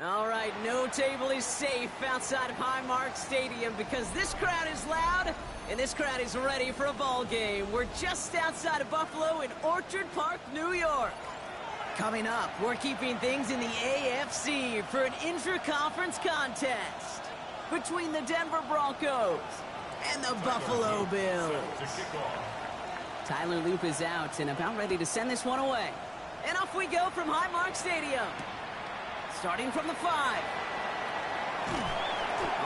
All right, no table is safe outside of Highmark Stadium because this crowd is loud and this crowd is ready for a ball game. We're just outside of Buffalo in Orchard Park, New York. Coming up, we're keeping things in the AFC for an intra-conference contest between the Denver Broncos and the Buffalo Bills. Tyler Loop is out and about ready to send this one away. And off we go from Highmark Stadium. Starting from the 5.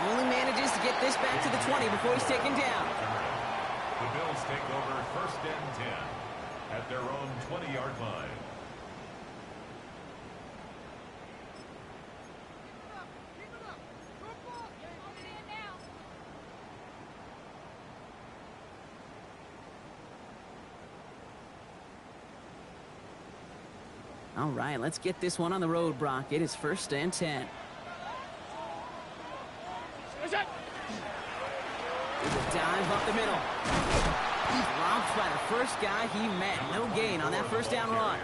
Only manages to get this back to the 20 before he's taken down. The Bills take over 1st and 10 at their own 20-yard line. All right, let's get this one on the road, Brock. It is 1st and 10. Dive up the middle. Dropped by the first guy he met. No gain on that first down run.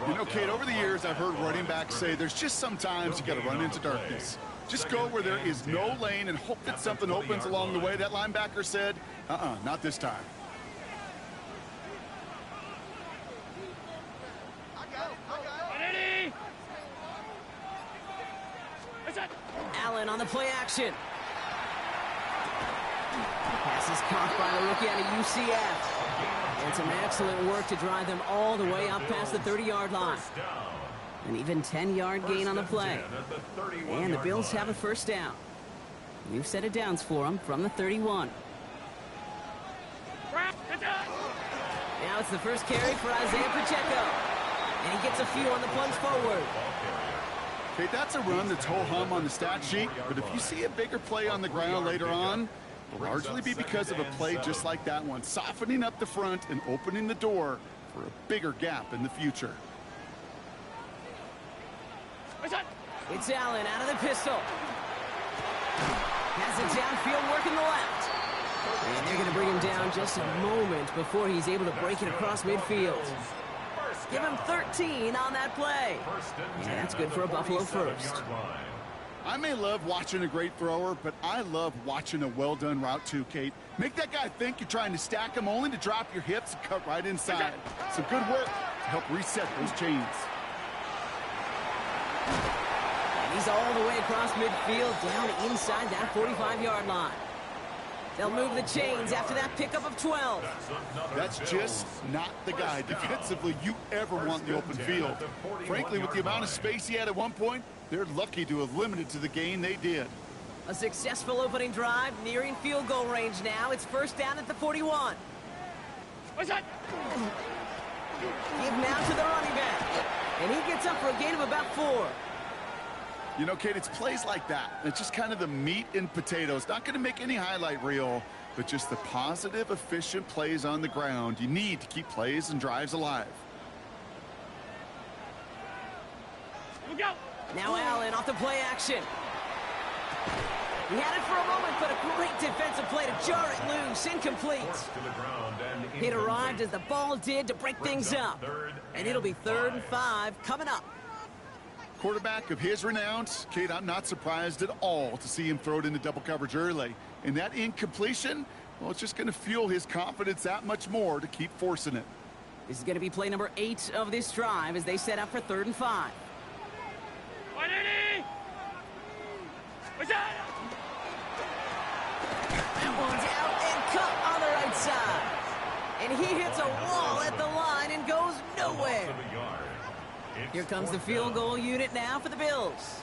You know, Kate, over the years, I've heard running backs say there's just sometimes you got to run into darkness. Just go where there is no lane and hope that something opens along the way. That linebacker said, not this time. Allen on the play action. Pass is caught by the rookie out of UCF. And some excellent work to drive them all the way up past the 30-yard line. An even 10-yard gain on the play. And the Bills have a first down. New set of downs for them from the 31. Now it's the first carry for Isaiah Pacheco. And he gets a few on the plunge forward. Okay, that's a run that's ho-hum on the stat sheet, but if you see a bigger play on the ground later on, it'll largely be because of a play just like that one, softening up the front and opening the door for a bigger gap in the future. It's Allen out of the pistol. Has it downfield, working the left. And they're going to bring him down just a moment before he's able to break it across midfield. Give him 13 on that play. Yeah, that's good for a Buffalo first. I may love watching a great thrower, but I love watching a well-done route too, Kate. Make that guy think you're trying to stack him only to drop your hips and cut right inside. Some good work to help reset those chains. And he's all the way across midfield, down inside that 45-yard line. They'll move the chains after that pickup of 12. That's just not the guy defensively you ever want in the open field. Frankly, with the amount of space he had at one point, they're lucky to have limited to the gain they did. A successful opening drive, nearing field goal range now. It's first down at the 41. Give now to the running back. And he gets up for a gain of about 4. You know, Kate, it's plays like that. It's just kind of the meat and potatoes. Not going to make any highlight reel, but just the positive, efficient plays on the ground. You need to keep plays and drives alive. Now Allen off the play action. He had it for a moment, but a great defensive play to jar it loose. Incomplete. It arrived as the ball did to break things up. And it'll be 3rd and 5 coming up. Quarterback of his renown, Kate, I'm not surprised at all to see him throw it into double coverage early. And that incompletion, well, it's just going to fuel his confidence that much more to keep forcing it. This is going to be play number 8 of this drive as they set up for 3rd and 5. That one's out and cut on the right side. And he hits a wall at the line and goes nowhere. Here comes the field goal unit now for the Bills.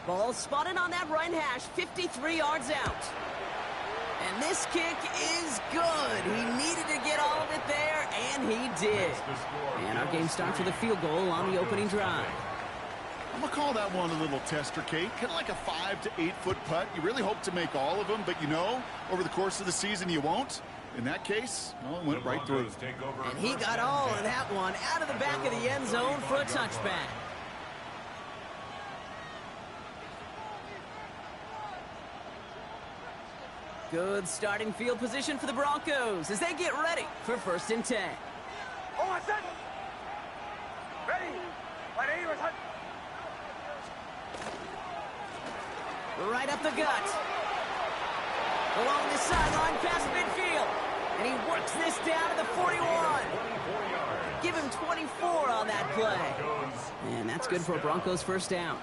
Ball spotted on that right hash, 53 yards out. And this kick is good. He needed to get all of it there, and he did. And our game starts with a field goal on the opening drive. I'm going to call that one a little tester, Kate. Kind of like a 5 to 8 foot putt. You really hope to make all of them, but you know, over the course of the season, you won't. In that case, well, it went right through. And he got all of that one out of the back of the end zone for a touchback. Good starting field position for the Broncos as they get ready for 1st and 10. Ready. Right up the gut. Along the sideline past midfield. And he works this down to the 41. Give him 24 on that play. And that's good for a Broncos first down.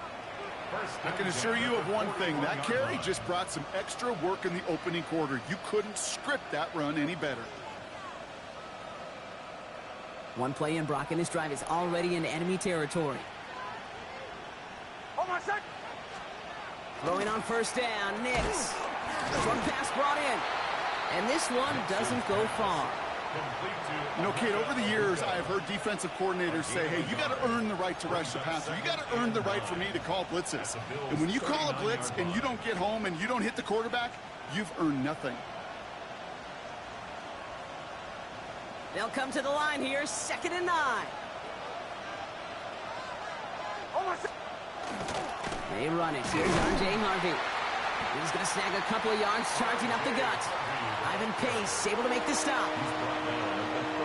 I can assure you of one thing. That carry just brought some extra work in the opening quarter. You couldn't script that run any better. One play in, Brock, and his drive is already in enemy territory. Throwing on first down, Nix. One pass brought in. And this one doesn't go far. You know, Kate, over the years, I have heard defensive coordinators say, hey, you got to earn the right to rush the passer. You got to earn the right for me to call blitzes. And when you call a blitz and you don't get home and you don't hit the quarterback, you've earned nothing. They'll come to the line here, 2nd and 9. They run it. Here's R.J. Harvey. He's going to snag a couple of yards, charging up the gut. Ivan Pace able to make the stop.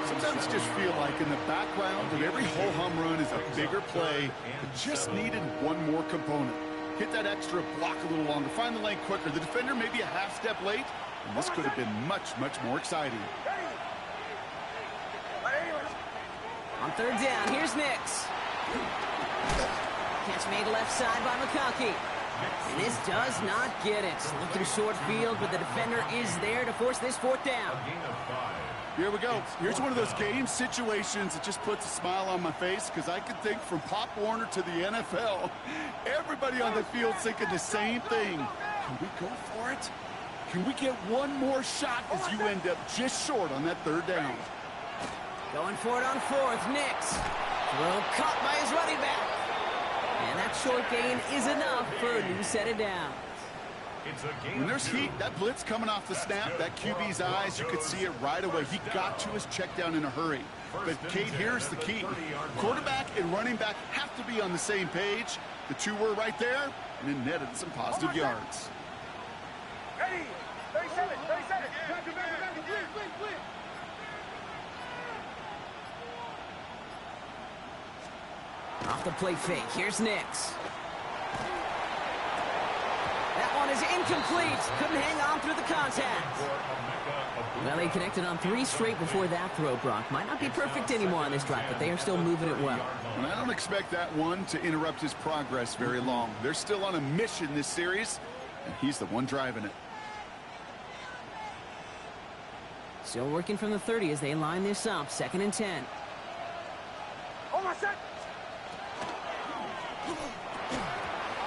Sometimes I just feel like in the background of every ho-hum run is a bigger play that just needed one more component. Hit that extra block a little longer, find the lane quicker. The defender may be a half step late, and this could have been much, much more exciting. On 3rd down, here's Nix. Catch made left side by McConkey. And this does not get it. Looking short field, but the defender is there to force this 4th down. Here we go. Here's one of those game situations that just puts a smile on my face because I can think from Pop Warner to the NFL. Everybody on the field thinking the same thing. Can we go for it? Can we get one more shot as you end up just short on that 3rd down? Going for it on 4th, Nix. Throw caught by his running back. And that short gain is enough for a new set of downs. When there's heat, that blitz coming off the snap, that QB's eyes, you could see it right away. He got to his check down in a hurry. But, Kate, here's the key. Quarterback and running back have to be on the same page. The two were right there, and it netted some positive yards. Ready? 37, 37. Off the play fake, here's Nix. That one is incomplete. Couldn't hang on through the contact. Well, they connected on 3 straight before that throw, Brock. Might not be perfect anymore on this drive, but they are still moving it well. And I don't expect that one to interrupt his progress very long. They're still on a mission this series, and he's the one driving it. Still working from the 30 as they line this up, 2nd and 10.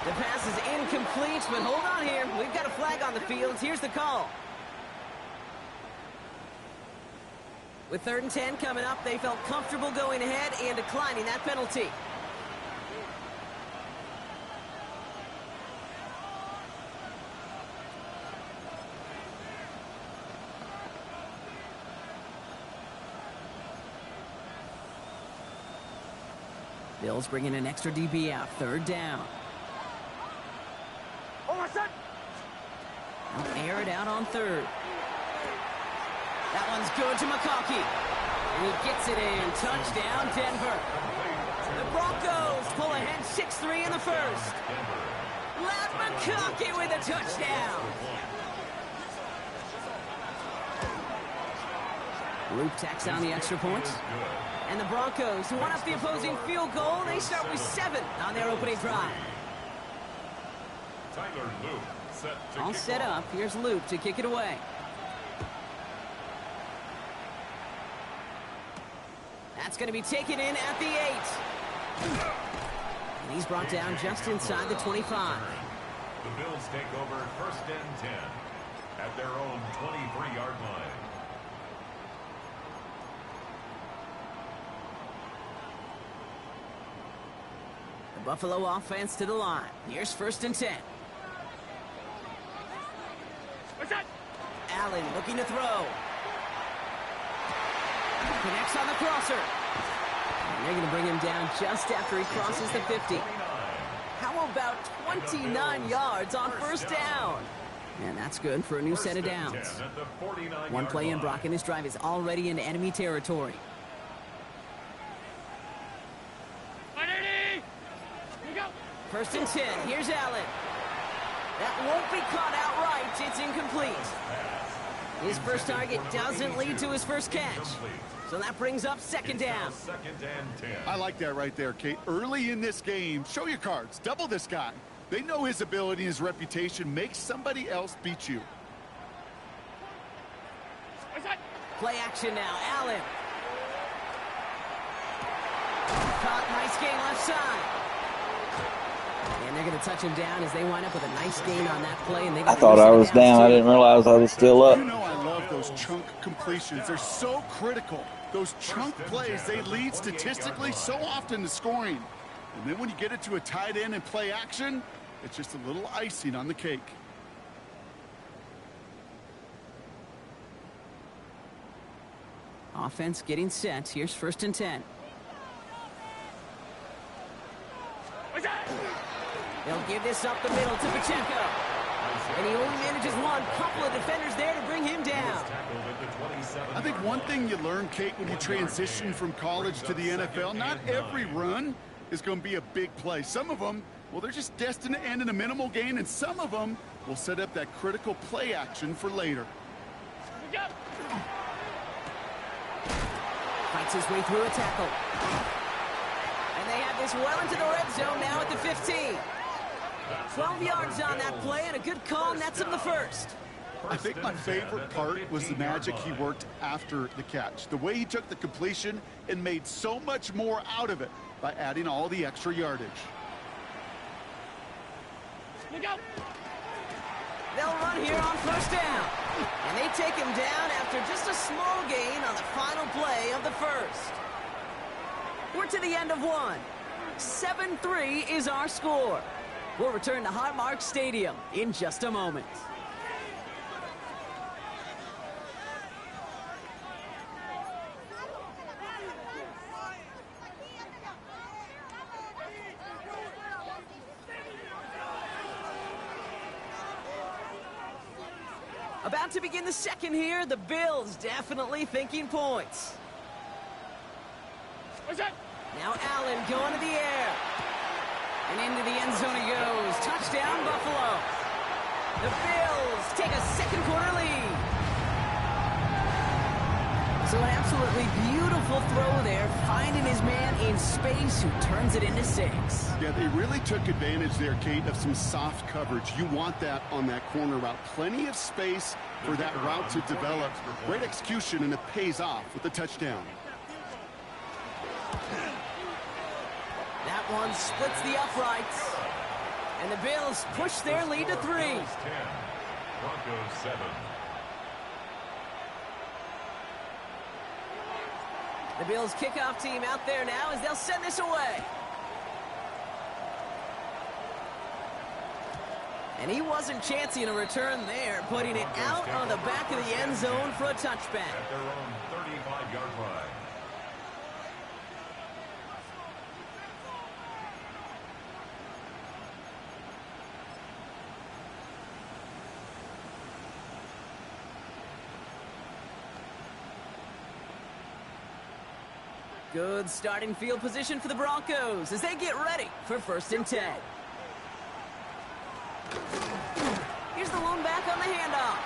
The pass is incomplete, but hold on here. We've got a flag on the field. Here's the call. With 3rd and 10 coming up, they felt comfortable going ahead and declining that penalty. Bills bringing an extra DB out, 3rd down. Air it out on 3rd. That one's good to McConkey. And he gets it in. Touchdown, Denver. The Broncos pull ahead 6-3 in the 1st. Matt McConkey with a touchdown. Luke tacks on the extra points. And the Broncos, who won up the opposing field goal, they start with 7 on their opening drive. All set up. Here's Luke to kick it away. That's going to be taken in at the 8. And he's brought down just inside the 25. The Bills take over 1st and 10 at their own 23-yard line. The Buffalo offense to the line. Here's 1st and 10. Allen looking to throw. Connects on the crosser. And they're going to bring him down just after he crosses the 50. How about 29 yards on 1st down? And that's good for a new set of downs. One play in, Brock, and this drive is already in enemy territory. First and 10. Here's Allen. That won't be caught outright. It's incomplete. His first target doesn't lead to his first catch. So that brings up second down. Second and 10. I like that right there, Kate. Early in this game, show your cards. Double this guy. They know his ability and his reputation makes somebody else beat you. Play action now. Allen. Caught. Nice gain left side. And they're going to touch him down as they wind up with a nice gain on that play. And I thought I was down. I didn't realize I was still up. You know I love those chunk completions. They're so critical. Those chunk plays, they lead statistically so often to scoring. And then when you get it to a tight end and play action, it's just a little icing on the cake. Offense getting set. Here's first and 10. They'll give this up the middle to Pacheco. And he only manages one. Couple of defenders there to bring him down. I think one thing you learn, Kate, when you transition from college to the NFL, not every run is going to be a big play. Some of them, well, they're just destined to end in a minimal gain, and some of them will set up that critical play action for later. Fights his way through a tackle. And they have this well into the red zone now at the 15. 12 yards on that play and a good call nets him the first. I think my favorite part was the magic he worked after the catch. The way he took the completion and made so much more out of it by adding all the extra yardage. They'll run here on first down. And they take him down after just a small gain on the final play of the first. We're to the end of one. 7-3 is our score. We'll return to Highmark Stadium in just a moment. About to begin the second here. The Bills definitely thinking points. Now Allen going to the air. And into the end zone he goes. Touchdown, Buffalo. The Bills take a second quarter lead. So an absolutely beautiful throw there, finding his man in space who turns it into 6. Yeah, they really took advantage there, Kate, of some soft coverage. You want that on that corner route. Plenty of space for that route to develop. Great execution, and it pays off with the touchdown. That one splits the uprights. And the Bills push their lead to 3. Broncos 10, Broncos 7. The Bills kickoff team out there now as they'll send this away. And he wasn't chancing a return there, putting it out on the back of the end zone for a touchback. At their own 35-yard line. Good starting field position for the Broncos as they get ready for first and 10. Here's the lone back on the handoff.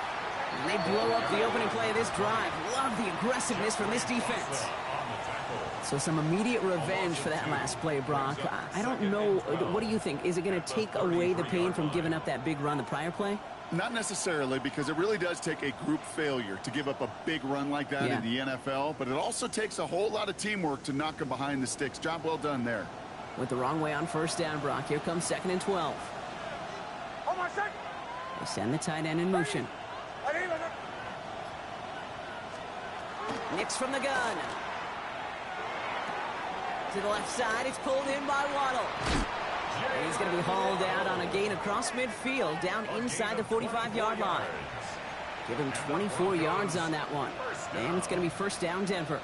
And they blow up the opening play of this drive. Love the aggressiveness from this defense. So some immediate revenge for that last play, Brock. I don't know. What do you think? Is it going to take away the pain from giving up that big run the prior play? Not necessarily, because it really does take a group failure to give up a big run like that in the NFL, but it also takes a whole lot of teamwork to knock them behind the sticks. Job well done there. Went the wrong way on first down, Brock. Here comes second and 12. They send the tight end in motion. Nix from the gun. To the left side, it's pulled in by Waddle. And he's going to be hauled out on a gain across midfield, down inside the 45-yard line. Give him 24 yards on that one. And it's going to be first down, Denver.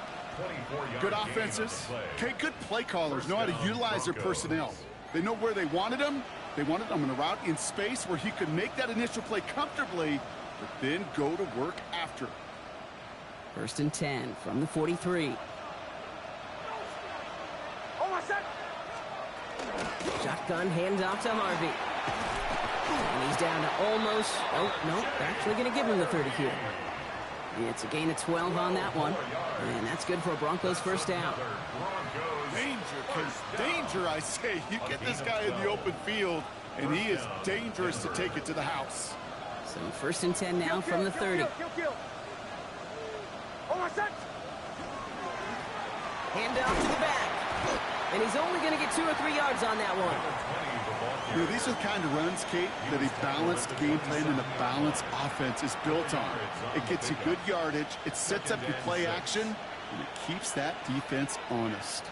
Good offenses. Okay, good play callers know how to utilize their personnel. They know where they wanted them. They wanted them in a route in space where he could make that initial play comfortably, but then go to work after. First and 10 from the 43. Shotgun handoff to Harvey. And he's down to almost, oh, no, they're actually going to give him the 30 here. It's a gain of 12 on that one, and that's good for a Broncos first down. Danger, Case. Danger, I say. You get this guy in the open field, and he is dangerous to take it to the house. So first and 10 now from the 30. Hand off to the back. And he's only going to get 2 or 3 yards on that one. You know, these are the kind of runs, Kate, that a balanced game plan and a balanced offense is built on. It gets you good yardage, it sets up your play action, and it keeps that defense honest.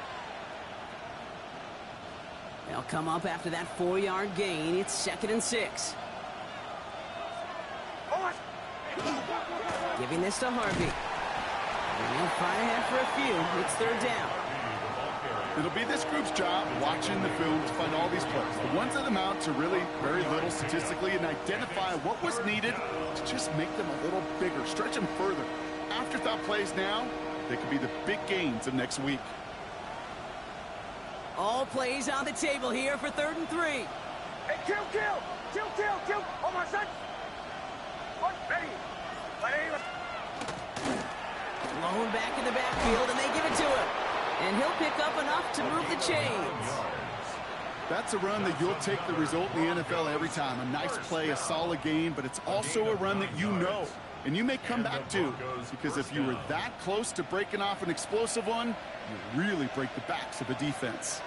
They'll come up after that 4-yard gain. It's 2nd and 6. Giving this to Harvey. And he'll fight ahead for a few. It's 3rd down. It'll be this group's job watching the film to find all these plays. The ones that amount to really very little statistically and identify what was needed to just make them a little bigger, stretch them further. Afterthought plays now, they could be the big gains of next week. All plays on the table here for 3rd and 3. Hey, kill! Oh, my son! Ready! Blown back in the backfield, and they give it to him. And he'll pick up enough to move the chains. That's a run that you'll take the result in the NFL every time. A nice play, a solid game, but it's also a run that you know. And you may come back to, because if you were that close to breaking off an explosive one, you really break the backs of the defense.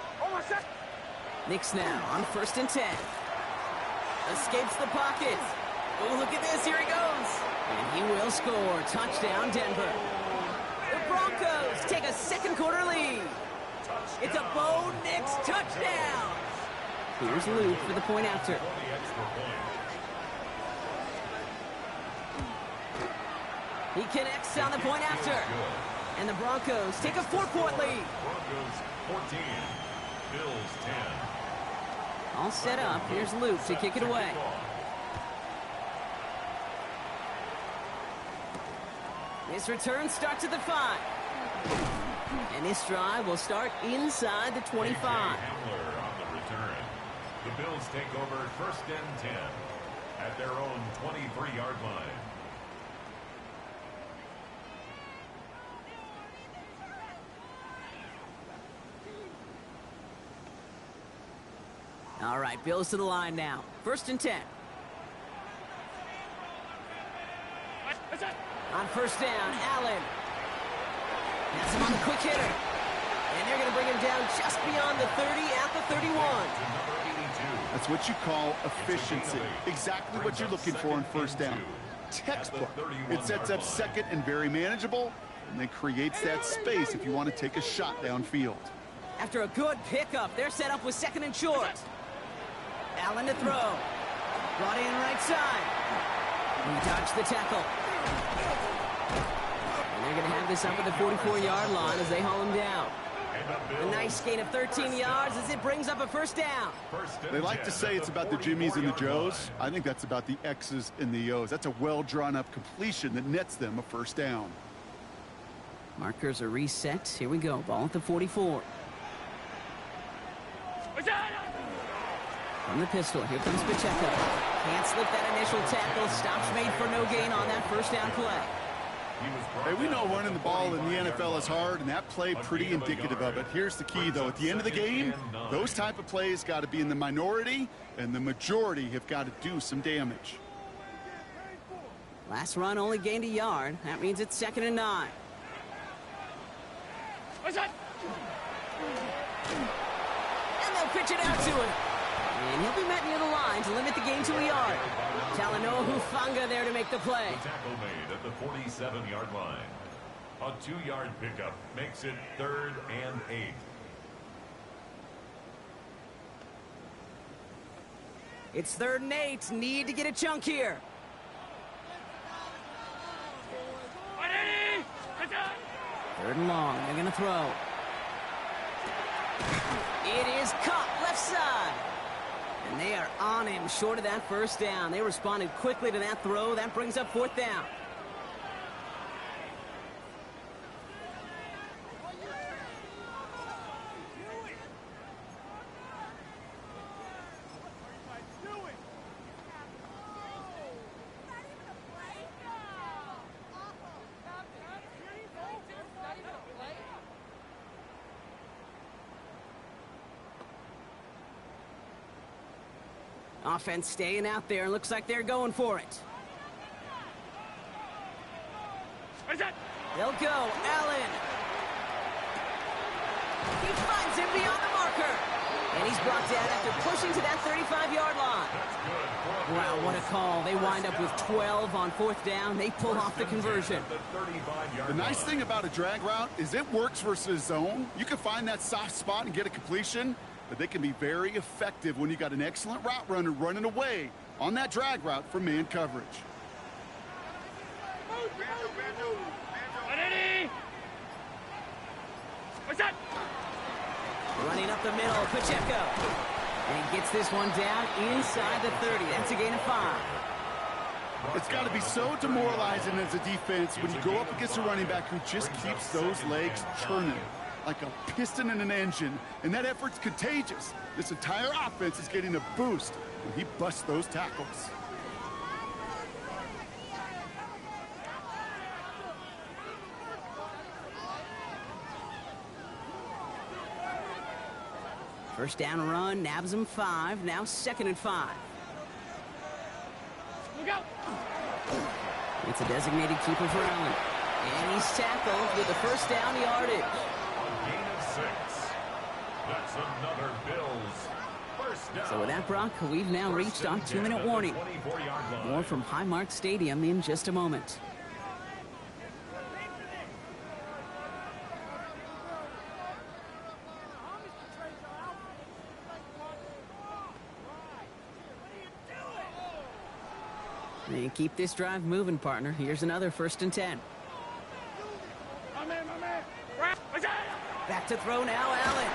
Knicks now on 1st and 10. Escapes the pocket. Oh, look at this. Here he goes. And he will score. Touchdown, Denver. The Broncos take a 2nd quarter lead. It's a Bo Nix touchdown. Here's Luke for the point after. He connects on the point after. And the Broncos take a 4-point lead. Broncos 14, Bills 10. All set up. Here's Luke to kick it away. This return starts at the 5. And this drive will start inside the 25. Hamler on the return. The Bills take over 1st and 10 at their own 23-yard line. All right, Bills to the line now. 1st and 10. On 1st down, Allen. Has him on the quick hitter. And they're going to bring him down just beyond the 30 at the 31. That's what you call efficiency. Exactly what you're looking for on 1st down. Textbook. It sets up 2nd and very manageable, and then creates that space if you want to take a shot downfield. After a good pickup, they're set up with 2nd and short. Allen to throw. Brought in right side. He dodged the tackle. And they're going to have this up at the 44-yard line as they haul him down. A nice gain of 13 yards as it brings up a 1st down. They like to say it's about the Jimmies and the Joes. I think that's about the X's and the O's. That's a well-drawn-up completion that nets them a 1st down. Markers are reset. Here we go. Ball at the 44. From the pistol, here comes Pacheco. Can't slip that initial tackle. Stops made for no gain on that 1st down play. Hey, we know running the ball in the NFL is hard, and that play pretty indicative of it. Here's the key, though. At the end of the game, those type of plays got to be in the minority, and the majority have got to do some damage. Last run only gained a yard. That means it's 2nd and 9. And they'll pitch it out to him. And he'll be met near the line to limit the gain to a yard. Talanoa Hufanga there to make the play. The tackle made at the 47-yard line. A 2-yard pickup makes it 3rd and 8. It's 3rd and 8. Need to get a chunk here. 3rd and long. They're going to throw. It is caught left side. And they are on him short of that 1st down. They responded quickly to that throw. That brings up 4th down. Offense staying out there. Looks like they're going for it. They'll go. Allen. He finds him beyond the marker. And he's brought down after pushing to that 35-yard line. Wow, what a call. They wind up with 12 on 4th down. They pull off the conversion. The nice thing about a drag route is it works versus zone. You can find that soft spot and get a completion, but they can be very effective when you got an excellent route runner running away on that drag route for man coverage. Running up the middle, Pacheco. And he gets this one down inside the 30. That's a gain of 5. It's got to be so demoralizing as a defense when you go up against a running back who just keeps those legs churning like a piston in an engine, and that effort's contagious. This entire offense is getting a boost when he busts those tackles. First down run, nabs him 5. Now 2nd and 5. Look out! It's a designated keeper for Allen. And he's tackled with the first down yardage. A gain of 6. That's another Bills first down. So with that, Brock, we've now reached our 2-minute warning. More from Highmark Stadium in just a moment. And keep this drive moving, partner. Here's another 1st and 10. Back to throw now, Allen.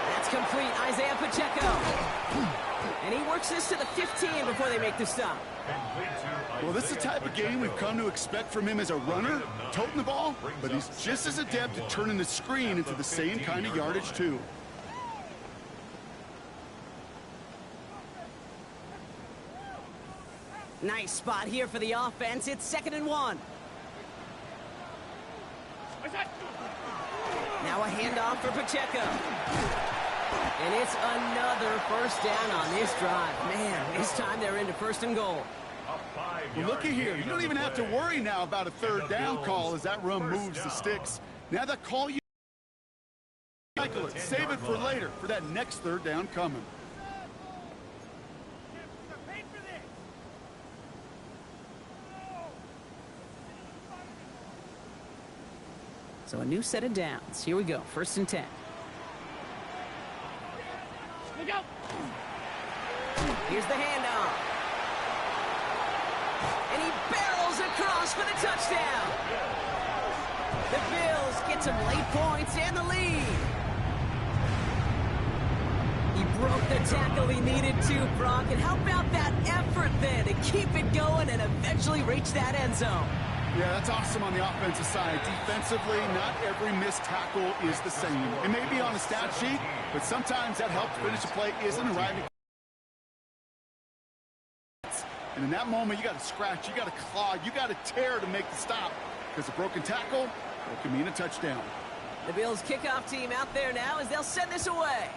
That's complete. Isaiah Pacheco. And he works this to the 15 before they make the stop. Well, this is the type of game we've come to expect from him as a runner, toting the ball, but he's just as adept at turning the screen into the same kind of yardage, too. Nice spot here for the offense. It's 2nd and 1. Now a handoff for Pacheco. And it's another 1st down on this drive. Man, this time they're into 1st and goal. Well, looky here. You don't even have to worry now about a 3rd down call as that run moves the sticks. Now that call, you cycle it. Save it for later, for that next 3rd down coming. So a new set of downs. Here we go. 1st and 10. Here's the handoff. And he barrels across for the touchdown. The Bills get some late points and the lead. He broke the tackle he needed to, Brock. And how about that effort then to keep it going and eventually reach that end zone? Yeah, that's awesome on the offensive side. Defensively, not every missed tackle is the same. It may be on the stat sheet, but sometimes that help to finish a play isn't arriving. And in that moment, you got to scratch, you got to claw, you got to tear to make the stop. Because a broken tackle, it can mean a touchdown. The Bills kickoff team out there now as they'll send this away.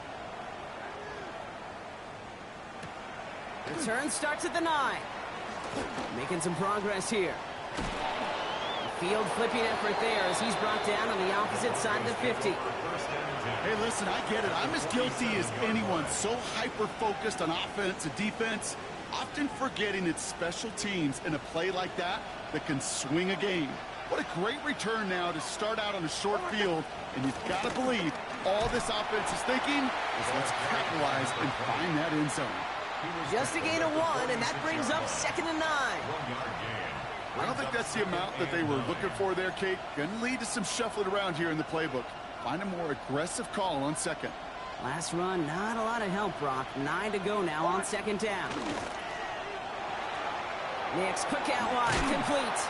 Return starts at the 9. Making some progress here. Field flipping effort there as he's brought down on the opposite side of the 50. Hey, listen, I get it. I'm as guilty as anyone. So hyper-focused on offense and defense, often forgetting it's special teams in a play like that that can swing a game. What a great return now to start out on a short field, and you've got to believe all this offense is thinking is let's capitalize and find that end zone. Just a gain of 1, and that brings up 2nd and 9. I don't think that's the amount that they were looking for there, Kate. Going to lead to some shuffling around here in the playbook. Find a more aggressive call on 2nd. Last run, not a lot of help, Brock. 9 to go now on 2nd down. Next, quick out wide, complete.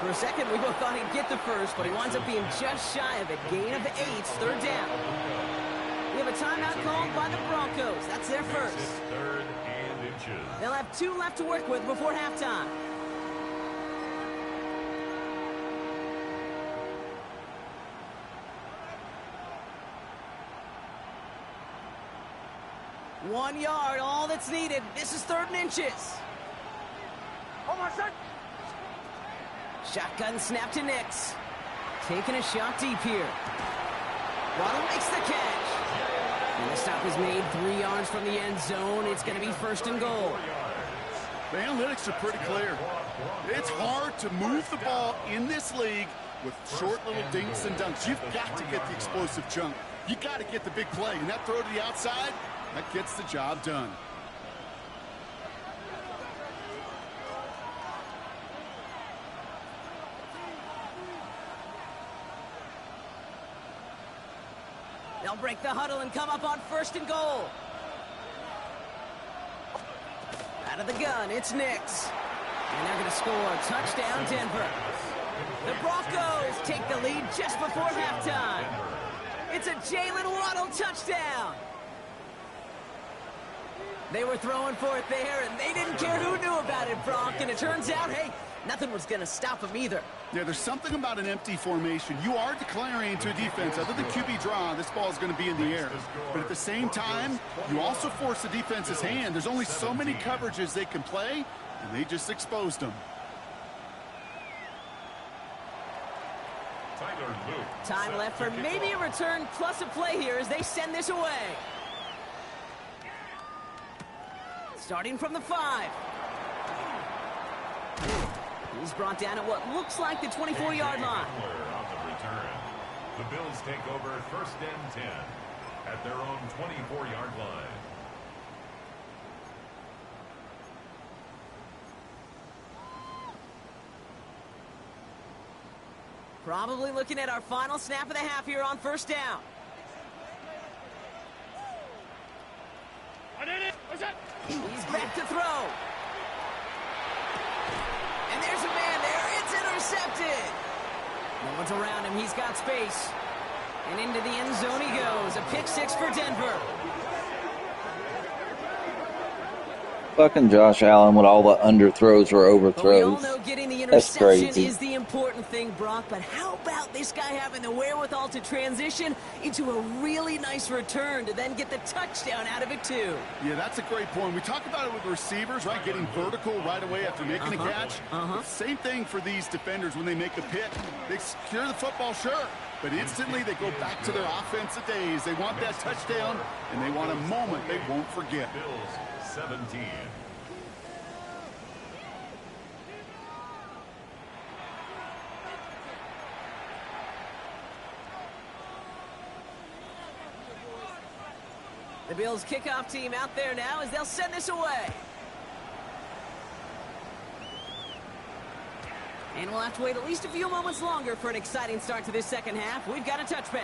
For a second, we both thought he'd get the first, but he winds up being just shy of it. Gain of 8, 3rd down. We have a timeout called by the Broncos. That's their first. 3rd and inches. They'll have 2 left to work with before halftime. 1 yard, all that's needed. This is 3rd and inches. On my son. Shotgun snap to Nix. Taking a shot deep here. Waddle makes the catch. And the stop is made 3 yards from the end zone. It's going to be 1st and goal. The analytics are pretty clear. It's hard to move the ball in this league with short little dinks and dunks. You've got to get the explosive chunk. You got to get the big play. And that throw to the outside, that gets the job done. They'll break the huddle and come up on 1st and goal. Out of the gun, it's Nix. And they're going to score. Touchdown, Denver. The Broncos take the lead just before halftime. It's a Jalen Waddle touchdown. They were throwing for it there, and they didn't care who knew about it, Brock. And it turns out, hey, nothing was going to stop them either. Yeah, there's something about an empty formation. You are declaring to a defense, other than QB draw, this ball is going to be in the air. But at the same time, you also force the defense's hand. There's only so many coverages they can play, and they just exposed them. Time left for maybe a return plus a play here as they send this away. Starting from the 5. He's brought down at what looks like the 24-yard line. On the return. The Bills take over 1st and 10 at their own 24-yard line. Probably looking at our final snap of the half here on 1st down. He's back to throw. And there's a man there. It's intercepted. No one's around him. He's got space. And into the end zone he goes. A pick 6 for Denver. Fucking Josh Allen with all the underthrows or But we all overthrows. know getting the That's interception crazy. is the important thing, Brock. But how about this guy having the wherewithal to transition into a really nice return to then get the touchdown out of it, too? Yeah, that's a great point. We talk about it with receivers, right? Getting vertical right away after making a catch. Same thing for these defenders when they make a pick. They secure the football, sure, but instantly they go back to their offensive days. They want that touchdown, and they want a moment they won't forget. Bills 17. The Bills kickoff team out there now as they'll send this away. And we'll have to wait at least a few moments longer for an exciting start to this second half. We've got a touchback.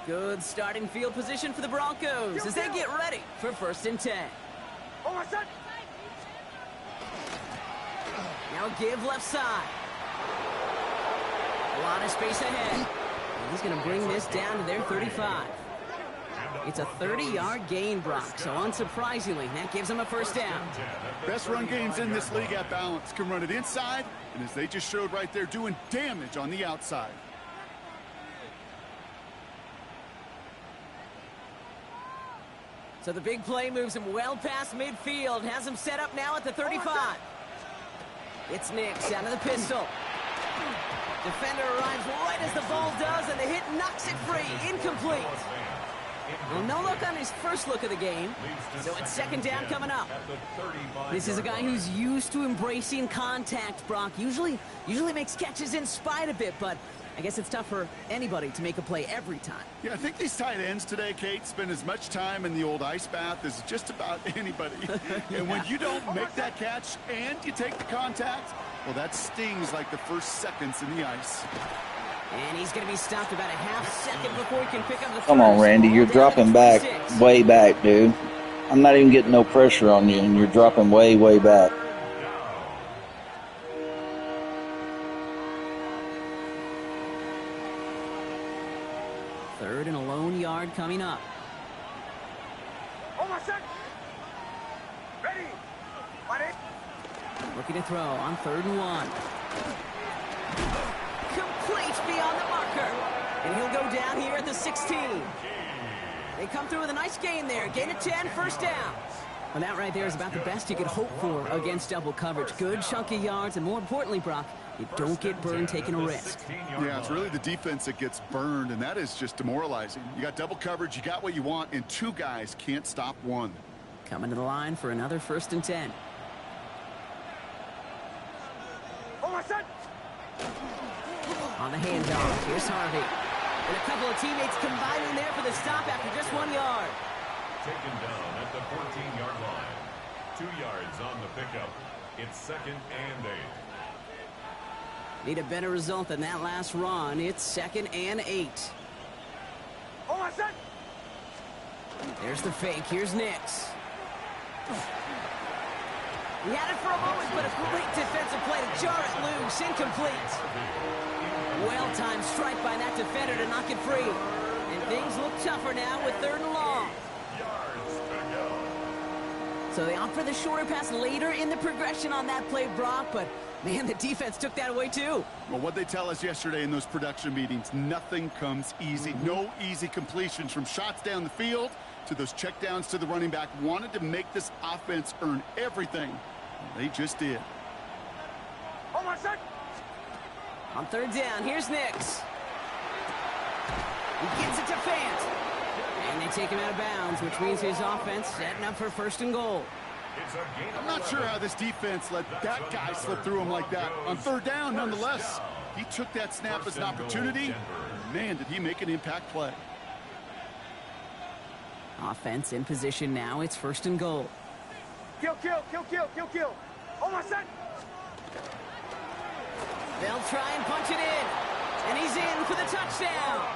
Good starting field position for the Broncos as they get ready for 1st and 10. On my son. Now give left side. A lot of space ahead. And he's going to bring this down to their 35. It's a 30-yard gain, Brock, so unsurprisingly, that gives them a 1st down. Best run games in this league at balance. Can run it inside, and as they just showed right there, doing damage on the outside. So the big play moves him well past midfield, has him set up now at the 35. It's Nix out of the pistol. Defender arrives right as the ball does, and the hit knocks it free. Incomplete. Well, no look on his first look of the game, so it's 2nd down coming up. This is a guy who's used to embracing contact, Brock. Usually makes catches in spite of it, but I guess it's tough for anybody to make a play every time. Yeah, I think these tight ends today, Kate, spend as much time in the old ice bath as just about anybody. And when you don't make that catch and you take the contact, well, that stings like the first seconds in the ice. And he's going to be stopped about a half second before he can pick up the Come on, first. Randy. You're Down dropping to back, 26. way back, dude. I'm not even getting no pressure on you, and you're dropping way, way back. Third and a lone yard coming up. On my son. Ready. Ready. Looking to throw on 3rd and 1. complete beyond the marker. And he'll go down here at the 16. They come through with a nice gain there. Gain of 10, first down. Well, that right there is about the best you could hope for against double coverage. Good chunky yards, and more importantly, Brock, you don't get burned taking a risk. Yeah, it's really the defense that gets burned, and that is just demoralizing. You got double coverage, you got what you want, and two guys can't stop one. Coming to the line for another 1st and 10. On my set. On the handoff, here's Harvey. And a couple of teammates combining there for the stop after just 1 yard. Taken down at the 14-yard line. 2 yards on the pickup. It's 2nd and 8. Need a better result than that last run. It's 2nd and 8. On my set. There's the fake. Here's Nix. He had it for a moment, but a great defensive play to jar it loose. Incomplete. Well-timed strike by that defender to knock it free. And things look tougher now with 3rd and long. So they opt for the shorter pass later in the progression on that play, Brock, but man, the defense took that away too. Well, what they tell us yesterday in those production meetings, nothing comes easy. No easy completions from shots down the field to those checkdowns to the running back. Wanted to make this offense earn everything. They just did. On my set. On 3rd down, here's Nix. He gets it to Fant. And they take him out of bounds, which means his offense setting up for 1st and goal. I'm not sure how this defense let that guy slip through him like that. On 3rd down, nonetheless, he took that snap as an opportunity. Man, did he make an impact play. Offense in position now. It's 1st and goal. Kill, kill, kill, kill, kill, kill. On my set. They'll try and punch it in. And he's in for the touchdown.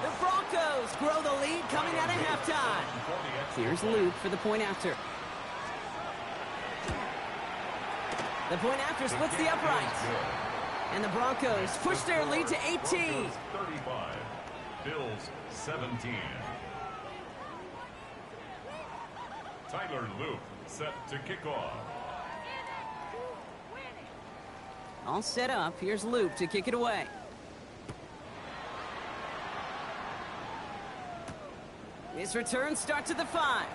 The Broncos grow the lead coming out of halftime. Here's Luke for the point after. The point after splits the uprights. And the Broncos push their lead to 18. 35. Bills 17. Tyler Luke set to kick off. All set up. Here's Luke to kick it away. His return starts at the 5.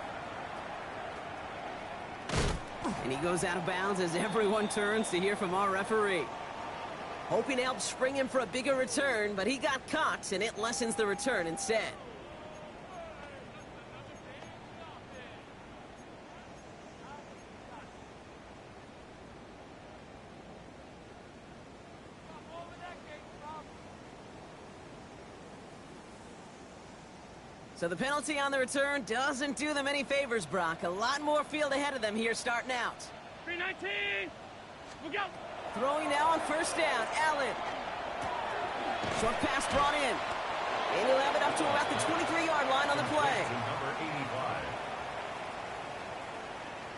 And he goes out of bounds as everyone turns to hear from our referee. Hoping to help spring him for a bigger return, but he got caught, and it lessens the return instead. So the penalty on the return doesn't do them any favors, Brock. A lot more field ahead of them here starting out. 319. Look out. Throwing now on 1st down. Allen. Short pass brought in. And he'll have it up to about the 23-yard line on the play.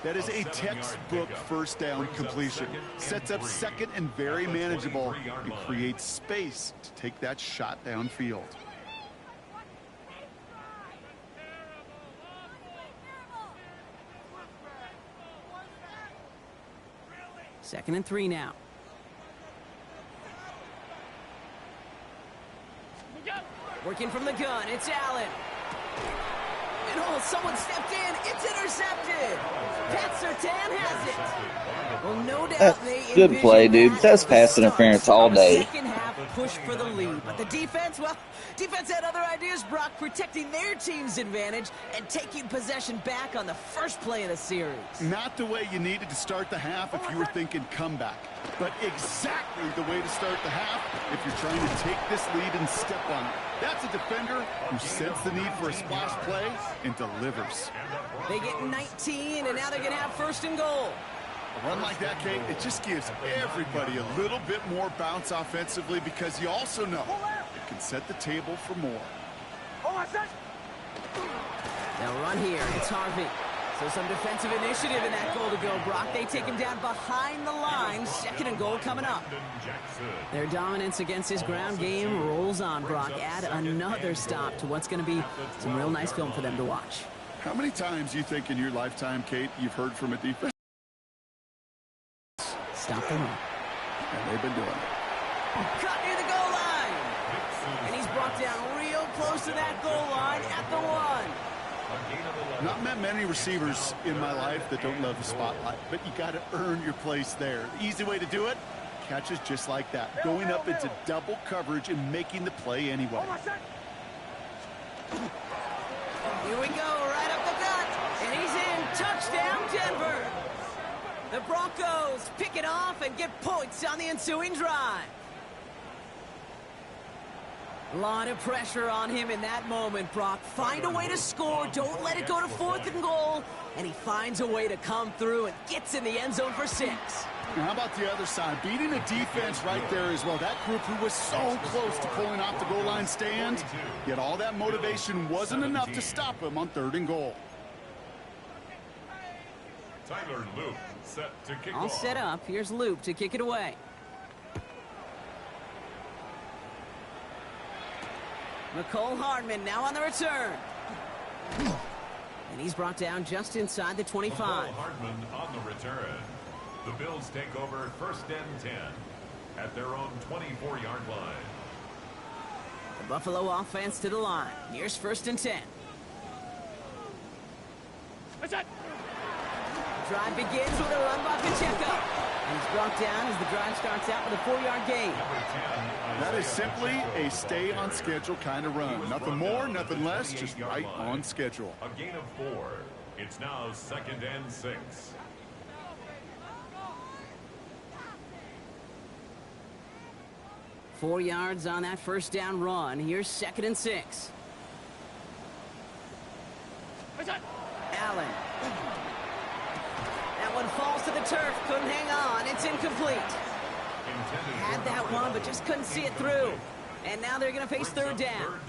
That is a textbook 1st down completion. Sets up 2nd and very manageable and creates space to take that shot downfield. 2nd and 3 now. Working from the gun, it's Allen. And oh, someone stepped in. It's intercepted. Pat Surtain has it. Well, no doubt good play, dude. That's pass interference all day. Second half push for the lead, but the defense, well, defense had other ideas, Brock, protecting their team's advantage and taking possession back on the first play of the series. Not the way you needed to start the half if you were thinking comeback, but exactly the way to start the half if you're trying to take this lead and step on it. That's a defender who senses the need for a splash play and delivers. They get 19, and now they're going to have 1st and goal. A run like that, Kate, it just gives everybody a little bit more bounce offensively because you also know it can set the table for more. They'll run here. It's Harvey. So some defensive initiative in that goal to go, Brock. They take him down behind the line. 2nd and goal coming up. Their dominance against his ground game rolls on, Brock. Add another stop to what's going to be some real nice film for them to watch. How many times you think in your lifetime, Kate, you've heard from a defense? Stop the run. And they've been doing it. Cut near the goal line. And he's brought down real close to that goal line at the 1. Not met many receivers in my life that don't love the spotlight, but you got to earn your place there. The easy way to do it, catches just like that, going up into double coverage and making the play anyway. Here we go, right up the gut, and he's in. Touchdown, Denver. The Broncos pick it off and get points on the ensuing drive. A lot of pressure on him in that moment, Brock. Find a way to score. Don't let it go to 4th and goal. And he finds a way to come through and gets in the end zone for 6. Now, how about the other side? Beating a defense right there as well. That group who was so close to pulling off the goal line stand, yet all that motivation wasn't enough to stop him on 3rd and goal. Tyler Loop set to kick All off. set up. Here's Loop to kick it away. McCole Hardman now on the return. And he's brought down just inside the 25. McCole Hardman on the return. The Bills take over 1st and 10 at their own 24-yard line. The Buffalo offense to the line. Here's 1st and 10. What's that? The drive begins with a run by Pacheco. And he's brought down as the drive starts out with a 4-yard gain. That is simply a stay-on-schedule kind of run. Nothing more, nothing less, just right on schedule. A gain of 4. It's now 2nd and 6. Four yards on that 1st down run. Here's 2nd and 6. What's that? Allen. That one falls to the turf. Couldn't hang on. It's incomplete. Had that one, but just couldn't see it through. And now they're going to face 3rd down.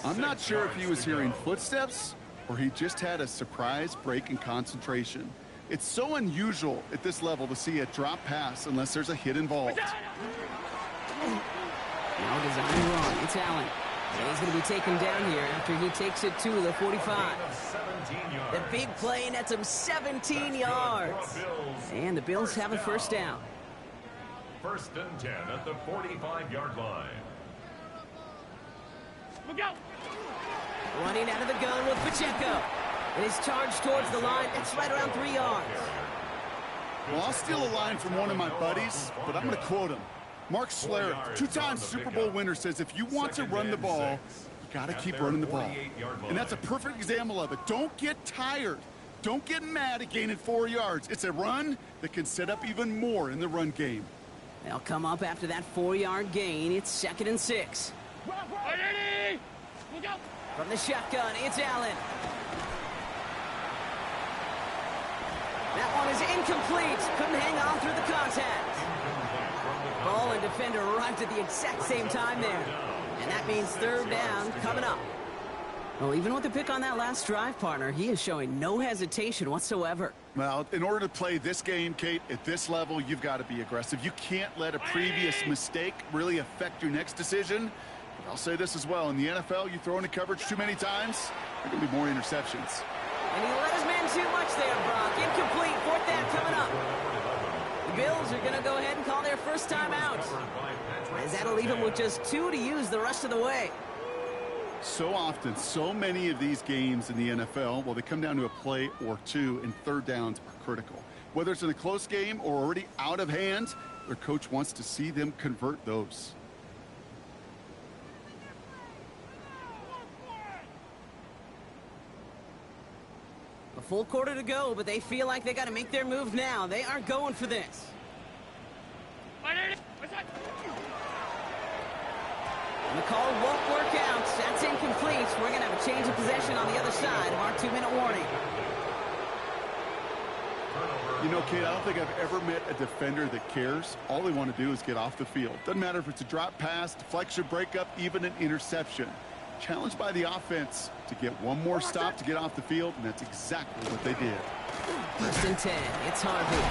I'm not sure if he was hearing footsteps or he just had a surprise break in concentration. It's so unusual at this level to see a drop pass unless there's a hit involved. Now design wrong. It's Allen. And he's going to be taken down here after he takes it to the 45. The big play nets him 17 yards. And the Bills have a 1st down. 1st and 10 at the 45-yard line. Look out! Running out of the gun with Pacheco. And he's charged towards the line. It's right around 3 yards. Well, I'll steal a line from one of my buddies, but I'm going to quote him. Mark Schlereth, 2-time Super Bowl winner, says if you want to run the ball, you got to keep running the ball. And that's a perfect example of it. Don't get tired. Don't get mad at gaining 4 yards. It's a run that can set up even more in the run game. They'll come up after that 4-yard gain. It's 2nd and 6. Look out! From the shotgun, it's Allen. That one is incomplete. Couldn't hang on through the contact. Ball and defender arrived at the exact same time there. And that means 3rd down coming up. Well, even with the pick on that last drive, partner, he is showing no hesitation whatsoever. Well, in order to play this game, Kate, at this level, you've got to be aggressive. You can't let a previous mistake really affect your next decision. But I'll say this as well. In the NFL, you throw into coverage too many times, there can be more interceptions. And he let his man too much there, Brock. Incomplete. 4th down coming up. The Bills are going to go ahead and call their 1st time out, as that'll leave them with just 2 to use the rest of the way. So often, so many of these games in the NFL, well, they come down to a play or 2, and 3rd downs are critical. Whether it's in a close game or already out of hand, their coach wants to see them convert those. A full quarter to go, but they feel like they got to make their move now. They are going for this. What's that? The call won't work out. That's incomplete. We're going to have a change of possession on the other side of our 2-minute warning. You know, Kate, I don't think I've ever met a defender that cares. All they want to do is get off the field. Doesn't matter if it's a drop pass, deflection, breakup, even an interception. Challenged by the offense to get one more stop to get off the field, and that's exactly what they did. 1st and 10. It's Harvey.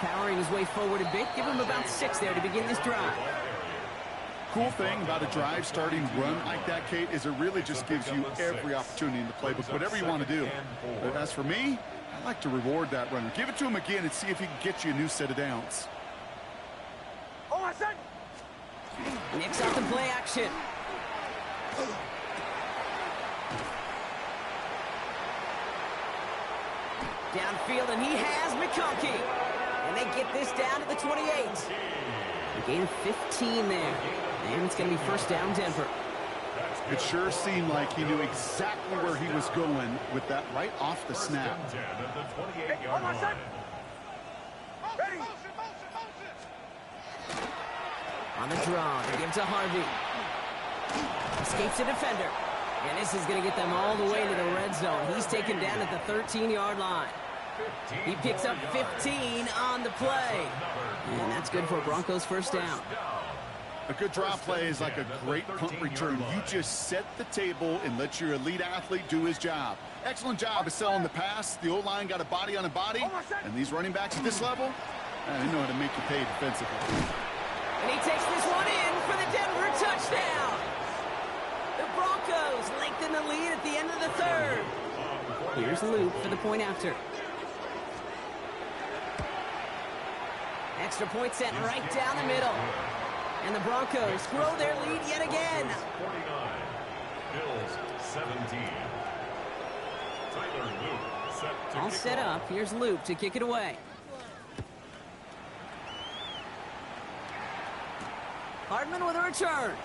Powering his way forward a bit. Give him about 6 there to begin this drive. Cool thing about a drive starting run like that, Kate, is it really just gives you every opportunity in the playbook, whatever you want to do. But as for me, I like to reward that runner. Give it to him again and see if he can get you a new set of downs. son! Nicks out the play action. Downfield, and he has McConkey. And they get this down to the 28. A gain of 15 there. And it's going to be first down, Denver. It sure seemed like he knew exactly where he was going with that right off the snap. Hey, on my son! Ready! On the draw, they give it to Harvey. Escapes the defender. And this is going to get them all the way to the red zone. He's taken down at the 13-yard line. He picks up 15 on the play. And that's good for a Broncos first down. A good draw play is like a great punt return. You just set the table and let your elite athlete do his job. Excellent job of selling the pass. The O-line got a body on a body. And these running backs at this level, they know how to make you pay defensively. And he takes this one in for the Denver touchdown. The Broncos lengthen the lead at the end of the third. Here's Luke for the point after. Extra point set right down the middle. And the Broncos grow their lead yet again. 49. Bills 17. Tyler Luke set to All set up. Here's Luke to kick it away. Hardman with a return.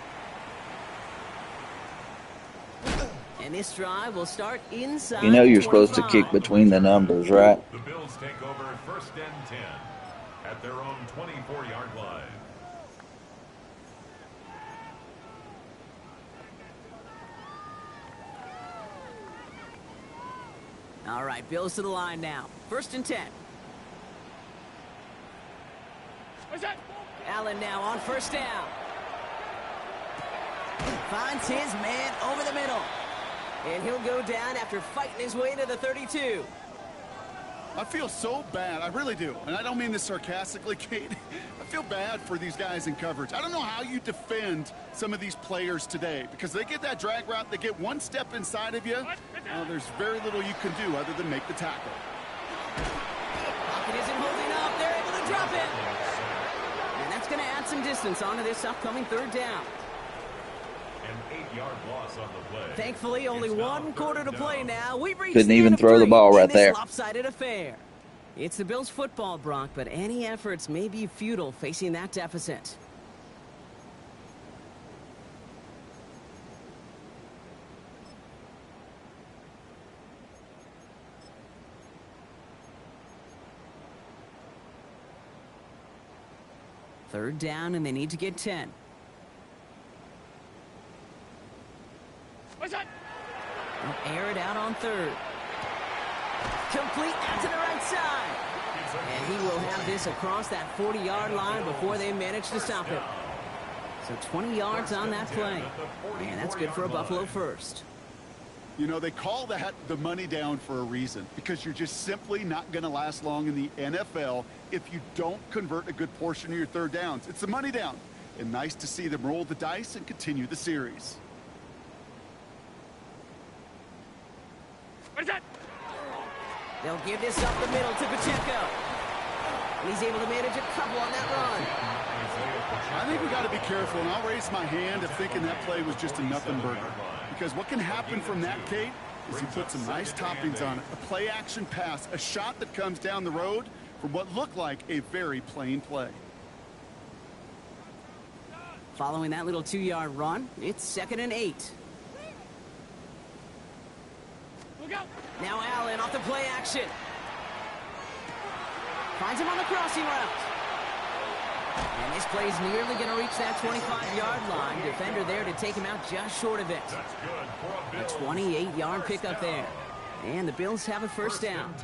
And this drive will start inside. You know you're supposed to kick between the numbers, right? The Bills take over first and 10 at their own 24-yard line. All right, Bills to the line now. First and 10. Allen now on first down. Finds his man over the middle. And he'll go down after fighting his way to the 32. I feel so bad. I really do. And I don't mean this sarcastically, Kate. I feel bad for these guys in coverage. I don't know how you defend some of these players today because they get that drag route, they get one step inside of you. There's very little you can do other than make the tackle. Pocket isn't holding up. They're able to drop it. And that's going to add some distance onto this upcoming third down. An 8-yard loss on the play. Thankfully, only one quarter to play now. We've reached Couldn't the even end of throw the three ball in right this there. lopsided affair. It's the Bills football, Brock, but any efforts may be futile facing that deficit. Third down, and they need to get 10. They'll air it out on third. Complete out to the right side. And he will have this across that 40-yard line before they manage to stop it. So 20 yards on that play. And that's good for a Buffalo first. You know, they call that the money down for a reason because you're just simply not going to last long in the NFL if you don't convert a good portion of your third downs. It's the money down. And nice to see them roll the dice and continue the series. What is that? They'll give this up the middle to Pacheco. And he's able to manage a couple on that run. I think we got to be careful, and I'll raise my hand if thinking that play was just a nothing burger. Because what can happen from that, Kate, is you put some nice toppings on it. A play-action pass, a shot that comes down the road from what looked like a very plain play. Following that little 2-yard run, it's 2nd and 8. Now Allen off the play action. Finds him on the crossing route. And this play's nearly going to reach that 25-yard line. Defender there to take him out just short of it. A 28-yard pickup there. And the Bills have a first down.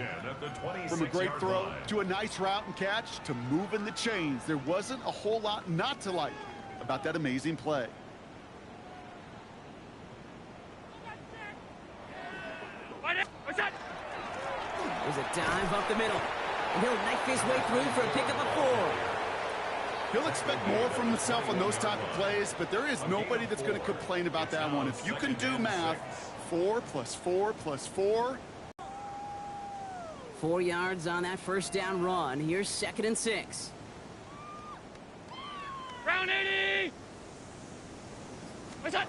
From a great throw to a nice route and catch to moving the chains, there wasn't a whole lot not to like about that amazing play. There's a dive up the middle. And he'll knife his way through for a pickup of 4. He'll expect more from himself on those type of plays, but there is nobody that's going to complain about that one. If you can do math, 4 plus 4 plus 4. 4 yards on that first down run. Here's 2nd and 6. down 80! What's that?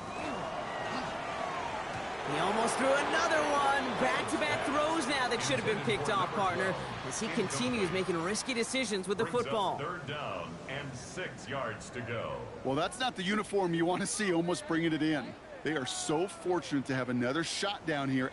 He almost threw another one. Back-to-back throws now that should have been picked off, partner, as he continues making risky decisions with the football. Third down and 6 yards to go. Well, that's not the uniform you want to see almost bringing it in. They are so fortunate to have another shot down here